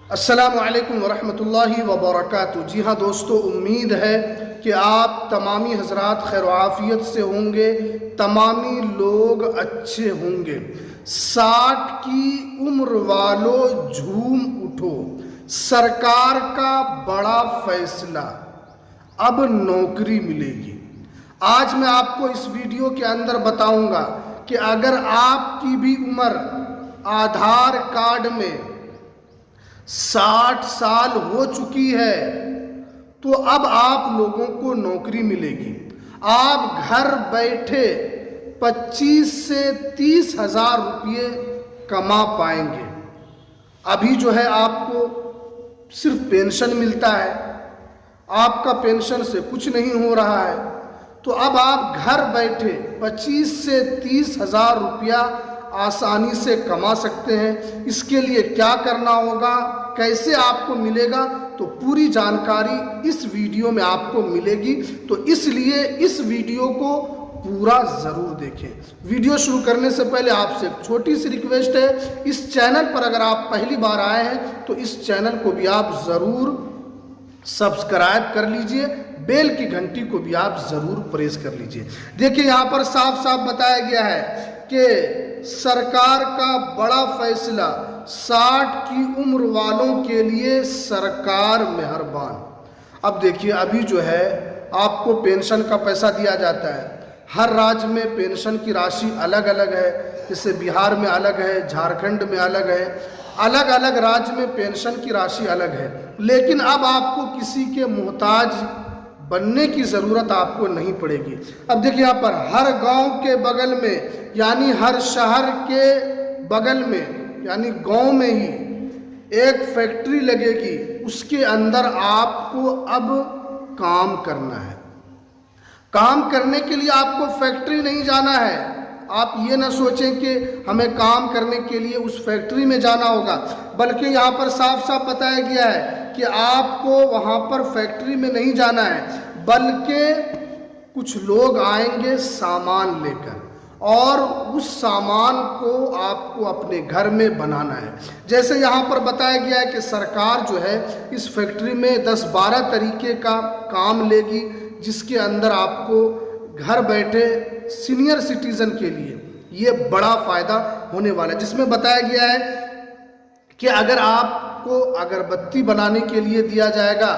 अस्सलामु अलैकुम वरहमतुल्लाहि वबरकातुहू। जी हाँ दोस्तों, उम्मीद है कि आप तमामी हजरात खैर आफियत से होंगे, तमामी लोग अच्छे होंगे। 60 की उम्र वालों झूम उठो, सरकार का बड़ा फैसला, अब नौकरी मिलेगी। आज मैं आपको इस वीडियो के अंदर बताऊंगा कि अगर आपकी भी उम्र आधार कार्ड में 60 साल हो चुकी है तो अब आप लोगों को नौकरी मिलेगी। आप घर बैठे 25 से 30 हजार रुपये कमा पाएंगे। अभी जो है आपको सिर्फ पेंशन मिलता है, आपका पेंशन से कुछ नहीं हो रहा है, तो अब आप घर बैठे 25 से 30 हजार रुपया आसानी से कमा सकते हैं। इसके लिए क्या करना होगा, कैसे आपको मिलेगा, तो पूरी जानकारी इस वीडियो में आपको मिलेगी। तो इसलिए इस वीडियो को पूरा ज़रूर देखें। वीडियो शुरू करने से पहले आपसे एक छोटी सी रिक्वेस्ट है, इस चैनल पर अगर आप पहली बार आए हैं तो इस चैनल को भी आप ज़रूर सब्सक्राइब कर लीजिए, बेल की घंटी को भी आप ज़रूर प्रेस कर लीजिए। देखिए यहाँ पर साफ साफ बताया गया है कि सरकार का बड़ा फैसला, 60 की उम्र वालों के लिए सरकार मेहरबान। अब देखिए, अभी जो है आपको पेंशन का पैसा दिया जाता है। हर राज्य में पेंशन की राशि अलग अलग है, जैसे बिहार में अलग है, झारखंड में अलग है, अलग अलग राज्य में पेंशन की राशि अलग है। लेकिन अब आपको किसी के मोहताज बनने की ज़रूरत आपको नहीं पड़ेगी। अब देखिए यहाँ पर हर गांव के बगल में, यानी हर शहर के बगल में, यानी गांव में ही एक फैक्ट्री लगेगी। उसके अंदर आपको अब काम करना है। काम करने के लिए आपको फैक्ट्री नहीं जाना है। आप ये ना सोचें कि हमें काम करने के लिए उस फैक्ट्री में जाना होगा, बल्कि यहाँ पर साफ साफ बताया गया है कि आपको वहाँ पर फैक्ट्री में नहीं जाना है, बल्कि कुछ लोग आएंगे सामान लेकर, और उस सामान को आपको अपने घर में बनाना है। जैसे यहाँ पर बताया गया है कि सरकार जो है इस फैक्ट्री में 10-12 तरीके का काम लेगी, जिसके अंदर आपको घर बैठे सीनियर सिटीजन के लिए ये बड़ा फ़ायदा होने वाला है। जिसमें बताया गया है कि अगर आपको अगरबत्ती बनाने के लिए दिया जाएगा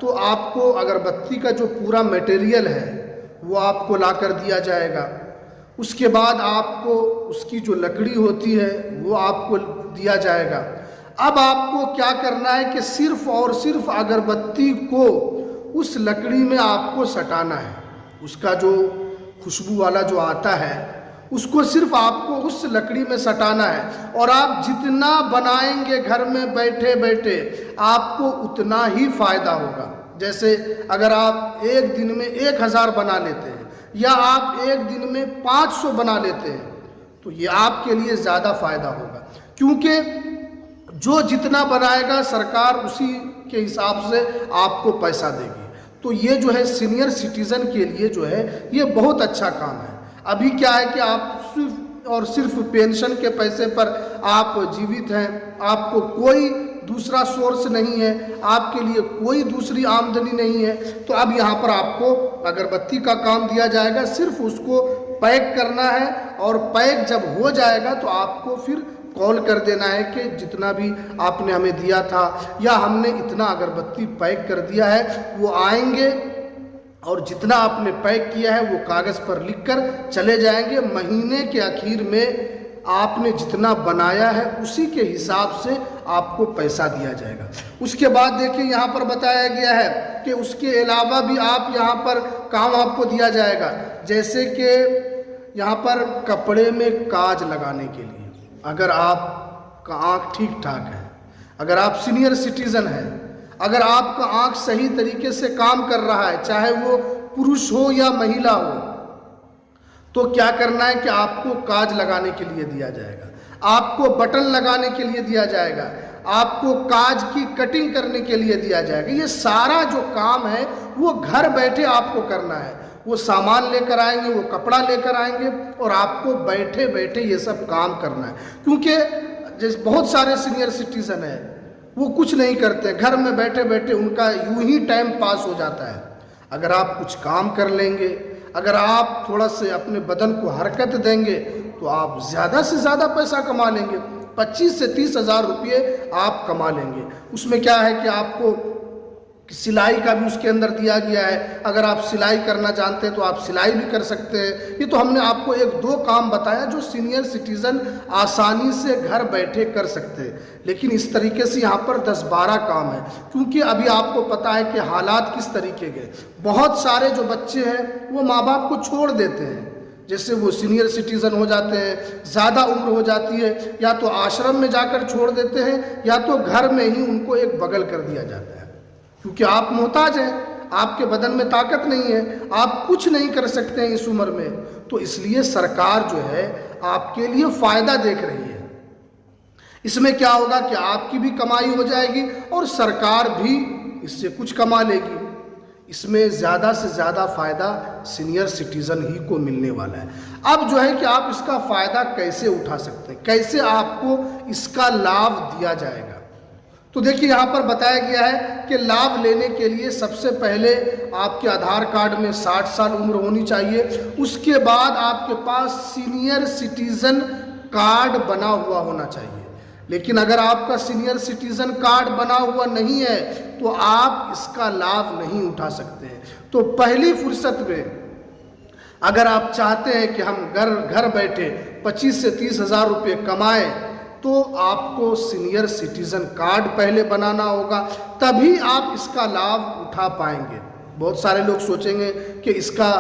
तो आपको अगरबत्ती का जो पूरा मटेरियल है वो आपको लाकर दिया जाएगा। उसके बाद आपको उसकी जो लकड़ी होती है वो आपको दिया जाएगा। अब आपको क्या करना है कि सिर्फ और सिर्फ अगरबत्ती को उस लकड़ी में आपको सटाना है। उसका जो खुशबू वाला जो आता है उसको सिर्फ आपको उस लकड़ी में सटाना है, और आप जितना बनाएंगे घर में बैठे बैठे आपको उतना ही फायदा होगा। जैसे अगर आप एक दिन में 1000 बना लेते हैं या आप एक दिन में 500 बना लेते हैं तो ये आपके लिए ज़्यादा फायदा होगा, क्योंकि जो जितना बनाएगा सरकार उसी के हिसाब से आपको पैसा देगी। तो ये जो है सीनियर सिटीज़न के लिए जो है ये बहुत अच्छा काम है। अभी क्या है कि आप सिर्फ और सिर्फ पेंशन के पैसे पर आप जीवित हैं, आपको कोई दूसरा सोर्स नहीं है, आपके लिए कोई दूसरी आमदनी नहीं है। तो अब यहाँ पर आपको अगरबत्ती का काम दिया जाएगा, सिर्फ उसको पैक करना है, और पैक जब हो जाएगा तो आपको फिर कॉल कर देना है कि जितना भी आपने हमें दिया था या हमने इतना अगरबत्ती पैक कर दिया है, वो आएंगे और जितना आपने पैक किया है वो कागज़ पर लिखकर चले जाएंगे। महीने के आखिर में आपने जितना बनाया है उसी के हिसाब से आपको पैसा दिया जाएगा। उसके बाद देखिए यहाँ पर बताया गया है कि उसके अलावा भी आप यहाँ पर काम आपको दिया जाएगा। जैसे कि यहाँ पर कपड़े में काज लगाने के लिए, अगर आपका आँख ठीक ठाक है, अगर आप सीनियर सिटीज़न हैं, अगर आपका आँख सही तरीके से काम कर रहा है, चाहे वो पुरुष हो या महिला हो, तो क्या करना है कि आपको काज लगाने के लिए दिया जाएगा, आपको बटन लगाने के लिए दिया जाएगा, आपको काज की कटिंग करने के लिए दिया जाएगा। ये सारा जो काम है वो घर बैठे आपको करना है। वो सामान लेकर आएंगे, वो कपड़ा लेकर आएंगे, और आपको बैठे बैठे ये सब काम करना है। क्योंकि जैसे बहुत सारे सीनियर सिटीज़न हैं वो कुछ नहीं करते, घर में बैठे बैठे उनका यूं ही टाइम पास हो जाता है। अगर आप कुछ काम कर लेंगे, अगर आप थोड़ा से अपने बदन को हरकत देंगे तो आप ज़्यादा से ज़्यादा पैसा कमा लेंगे। 25 से 30 हज़ार रुपये आप कमा लेंगे। उसमें क्या है कि आपको सिलाई का भी उसके अंदर दिया गया है। अगर आप सिलाई करना जानते हैं तो आप सिलाई भी कर सकते हैं। ये तो हमने आपको 1-2 काम बताया जो सीनियर सिटीज़न आसानी से घर बैठे कर सकते हैं, लेकिन इस तरीके से यहाँ पर 10-12 काम है, क्योंकि अभी आपको पता है कि हालात किस तरीके के। बहुत सारे जो बच्चे हैं वो माँ बाप को छोड़ देते हैं, जैसे वो सीनियर सिटीज़न हो जाते हैं, ज़्यादा उम्र हो जाती है, या तो आश्रम में जाकर छोड़ देते हैं या तो घर में ही उनको एक बगल कर दिया जाता है, क्योंकि आप मोहताज हैं, आपके बदन में ताकत नहीं है, आप कुछ नहीं कर सकते हैं इस उम्र में। तो इसलिए सरकार जो है आपके लिए फ़ायदा देख रही है। इसमें क्या होगा कि आपकी भी कमाई हो जाएगी और सरकार भी इससे कुछ कमा लेगी। इसमें ज़्यादा से ज़्यादा फ़ायदा सीनियर सिटीज़न ही को मिलने वाला है। अब जो है कि आप इसका फ़ायदा कैसे उठा सकते हैं, कैसे आपको इसका लाभ दिया जाएगा। तो देखिए यहाँ पर बताया गया है कि लाभ लेने के लिए सबसे पहले आपके आधार कार्ड में 60 साल उम्र होनी चाहिए। उसके बाद आपके पास सीनियर सिटीज़न कार्ड बना हुआ होना चाहिए। लेकिन अगर आपका सीनियर सिटीज़न कार्ड बना हुआ नहीं है तो आप इसका लाभ नहीं उठा सकते हैं। तो पहली फुर्सत में अगर आप चाहते हैं कि हम घर बैठे 25 से 30 हज़ार रुपये कमाएं, तो आपको सीनियर सिटीज़न कार्ड पहले बनाना होगा, तभी आप इसका लाभ उठा पाएंगे। बहुत सारे लोग सोचेंगे कि इसका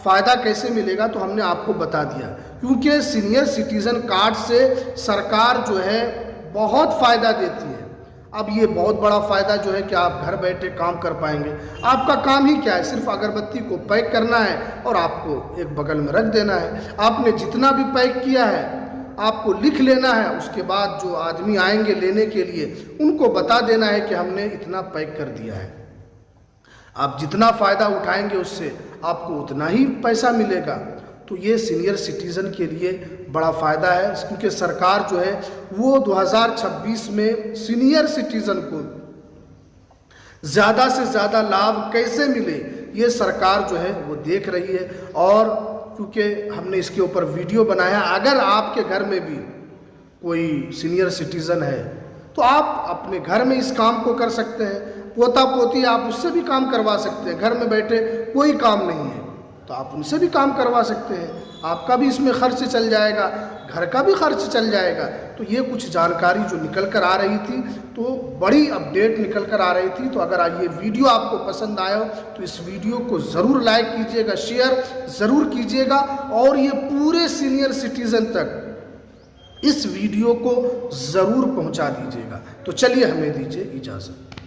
फ़ायदा कैसे मिलेगा, तो हमने आपको बता दिया, क्योंकि सीनियर सिटीज़न कार्ड से सरकार जो है बहुत फ़ायदा देती है। अब ये बहुत बड़ा फ़ायदा जो है कि आप घर बैठे काम कर पाएंगे। आपका काम ही क्या है, सिर्फ अगरबत्ती को पैक करना है और आपको एक बगल में रख देना है। आपने जितना भी पैक किया है आपको लिख लेना है, उसके बाद जो आदमी आएंगे लेने के लिए उनको बता देना है कि हमने इतना पैक कर दिया है। आप जितना फ़ायदा उठाएंगे उससे आपको उतना ही पैसा मिलेगा। तो ये सीनियर सिटीज़न के लिए बड़ा फ़ायदा है, क्योंकि सरकार जो है वो 2026 में सीनियर सिटीज़न को ज़्यादा से ज़्यादा लाभ कैसे मिले ये सरकार जो है वो देख रही है। और क्योंकि हमने इसके ऊपर वीडियो बनाया, अगर आपके घर में भी कोई सीनियर सिटीज़न है तो आप अपने घर में इस काम को कर सकते हैं। पोता पोती आप उससे भी काम करवा सकते हैं। घर में बैठे कोई काम नहीं है तो आप उनसे भी काम करवा सकते हैं। आपका भी इसमें खर्च चल जाएगा, घर का भी खर्च चल जाएगा। तो ये कुछ जानकारी जो निकल कर आ रही थी, तो बड़ी अपडेट निकल कर आ रही थी। तो अगर ये वीडियो आपको पसंद आया हो तो इस वीडियो को ज़रूर लाइक कीजिएगा, शेयर ज़रूर कीजिएगा, और ये पूरे सीनियर सिटीज़न तक इस वीडियो को ज़रूर पहुंचा दीजिएगा। तो चलिए हमें दीजिए इजाज़त।